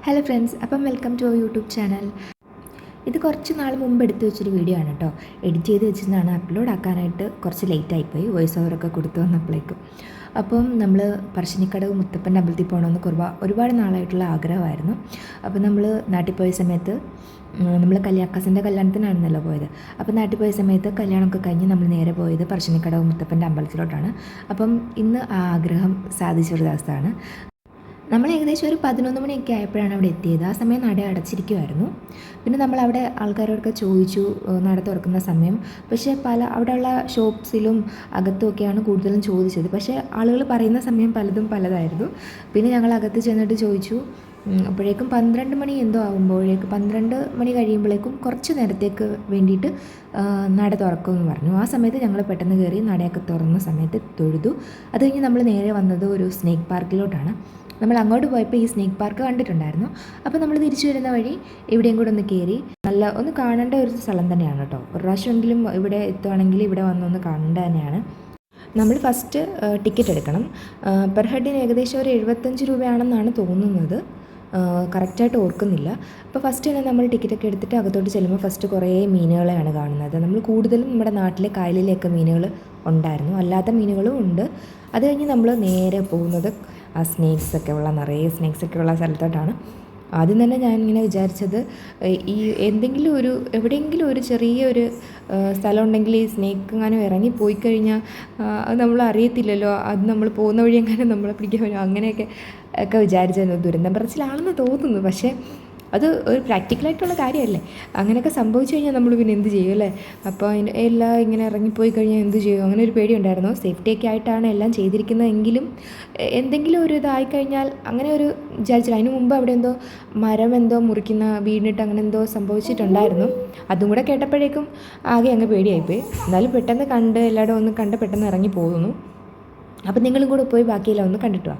Hello friends, അപ്പം welcome to our YouTube channel. ഇത് കുറച്ച് നാൾ മുമ്പ് എടുത്ത് വെച്ചൊരു വീഡിയോ ആണ് കേട്ടോ. എഡിറ്റ് ചെയ്ത് വെച്ചിരുന്നതാണ്. അപ്ലോഡ് ആക്കാനായിട്ട് കുറച്ച് ലേറ്റായിപ്പോയി, വോയിസ് ഓവറൊക്കെ കൊടുത്തു വന്നപ്പോഴേക്കും. അപ്പം നമ്മൾ പറശ്ശിനിക്കടവ് മുത്തപ്പൻ്റെ അമ്പലത്തിൽ പോകണമെന്ന് ഒരുപാട് നാളായിട്ടുള്ള ആഗ്രഹമായിരുന്നു. അപ്പം നമ്മൾ നാട്ടിൽ പോയ സമയത്ത് നമ്മൾ കസിൻ്റെ കല്യാണത്തിനായിരുന്നല്ലോ പോയത്. അപ്പം നാട്ടിൽ പോയ സമയത്ത് കല്യാണമൊക്കെ കഴിഞ്ഞ് നമ്മൾ നേരെ പോയത് പറശ്ശിനിക്കടവ് മുത്തപ്പൻ്റെ അമ്പലത്തിലോട്ടാണ്. അപ്പം ഇന്ന് ആ ആഗ്രഹം സാധിച്ചൊരു ദിവസമാണ്. നമ്മൾ ഏകദേശം ഒരു 11 മണിയൊക്കെ ആയപ്പോഴാണ് അവിടെ എത്തിയത്. ആ സമയം നട അടച്ചിരിക്കുമായിരുന്നു. പിന്നെ നമ്മളവിടെ ആൾക്കാരോടൊക്കെ ചോദിച്ചു നട തുറക്കുന്ന സമയം. പക്ഷേ അവിടെയുള്ള ഷോപ്സിലും അകത്തുമൊക്കെയാണ് കൂടുതലും ചോദിച്ചത്. പക്ഷേ ആളുകൾ പറയുന്ന സമയം പലതായിരുന്നു. പിന്നെ ഞങ്ങൾ അകത്ത് ചെന്നിട്ട് ചോദിച്ചു. അപ്പോഴേക്കും 12 മണി എന്തോ ആകുമ്പോഴേക്കും 12 മണി കഴിയുമ്പോഴേക്കും കുറച്ച് നേരത്തേക്ക് വേണ്ടിയിട്ട് നട തുറക്കുമെന്ന് പറഞ്ഞു. ആ സമയത്ത് ഞങ്ങൾ പെട്ടെന്ന് കയറി നടയൊക്കെ തുറന്ന സമയത്ത് തൊഴുതു. അത് കഴിഞ്ഞ് നമ്മൾ നേരെ വന്നത് ഒരു സ്നേക്ക് പാർക്കിലോട്ടാണ്. നമ്മൾ അങ്ങോട്ട് പോയപ്പോൾ ഈ സ്നേക്ക് പാർക്ക് കണ്ടിട്ടുണ്ടായിരുന്നു. അപ്പോൾ നമ്മൾ തിരിച്ചു വരുന്ന വഴി ഇവിടെയും കൂടെ ഒന്ന് കയറി ഒന്ന് കാണേണ്ട ഒരു സ്ഥലം തന്നെയാണ് കേട്ടോ. ഒരു പ്രാവശ്യമെങ്കിലും ഇവിടെ എത്തുകയാണെങ്കിൽ ഇവിടെ വന്നൊന്ന് കാണേണ്ട തന്നെയാണ്. നമ്മൾ ഫസ്റ്റ് ടിക്കറ്റ് എടുക്കണം. പെർ ഹെഡിന് ഏകദേശം ഒരു 75 രൂപയാണെന്നാണ് തോന്നുന്നത്. കറക്റ്റായിട്ട് ഓർക്കുന്നില്ല. അപ്പോൾ ഫസ്റ്റ് തന്നെ നമ്മൾ ടിക്കറ്റൊക്കെ എടുത്തിട്ട് അകത്തോട്ട് ചെല്ലുമ്പോൾ ഫസ്റ്റ് കുറേ മീനുകളെയാണ് കാണുന്നത്. നമ്മൾ കൂടുതലും നമ്മുടെ നാട്ടിലെ കായലിലെയൊക്കെ മീനുകൾ ഉണ്ടായിരുന്നു, അല്ലാത്ത മീനുകളും ഉണ്ട്. അത് കഴിഞ്ഞ് നമ്മൾ നേരെ പോകുന്നത് ആ നിറയെ സ്നേക്സൊക്കെ ഉള്ള സ്ഥലത്തോട്ടാണ്. ആദ്യം തന്നെ ഞാനിങ്ങനെ വിചാരിച്ചത് ഈ എവിടെയെങ്കിലും ഒരു ചെറിയൊരു സ്ഥലം ഉണ്ടെങ്കിൽ ഈ സ്നേക്ക് എങ്ങാനും ഇറങ്ങിപ്പോയി കഴിഞ്ഞാൽ അത് നമ്മൾ അറിയത്തില്ലല്ലോ, അത് നമ്മൾ പോകുന്ന വഴി എങ്ങാനും നമ്മളെ പിടിക്കാൻ പറ്റും, അങ്ങനെയൊക്കെ വിചാരിച്ചായിരുന്നു. ദുരന്തം പറച്ചിലാണെന്ന് തോന്നുന്നു. പക്ഷേ അത് ഒരു പ്രാക്ടിക്കലായിട്ടുള്ള കാര്യമല്ലേ. അങ്ങനെയൊക്കെ സംഭവിച്ചു കഴിഞ്ഞാൽ നമ്മൾ പിന്നെ എന്ത് ചെയ്യും അല്ലേ. അപ്പോൾ എല്ലാം ഇങ്ങനെ ഇറങ്ങിപ്പോയി കഴിഞ്ഞാൽ എന്ത് ചെയ്യും, അങ്ങനെ ഒരു പേടി ഉണ്ടായിരുന്നു. സേഫ്റ്റിയൊക്കെ ആയിട്ടാണ് എല്ലാം ചെയ്തിരിക്കുന്നതെങ്കിലും എന്തെങ്കിലും ഒരു ഇതായിക്കഴിഞ്ഞാൽ അങ്ങനെ ഒരു വിചാരിച്ചില്ല. അതിന് മുമ്പ് അവിടെ മരം മുറിക്കുന്ന വീണിട്ട് അങ്ങനെ എന്തോ സംഭവിച്ചിട്ടുണ്ടായിരുന്നു. അതും കൂടെ കേട്ടപ്പോഴേക്കും ആകെ അങ്ങ് പേടിയായിപ്പോയി. എന്നാലും പെട്ടെന്ന് എല്ലായിടും ഒന്ന് കണ്ട് പെട്ടെന്ന് ഇറങ്ങി പോകുന്നു. അപ്പം നിങ്ങളും കൂടെ പോയി ബാക്കിയെല്ലാം ഒന്ന് കണ്ടിട്ട് വാ.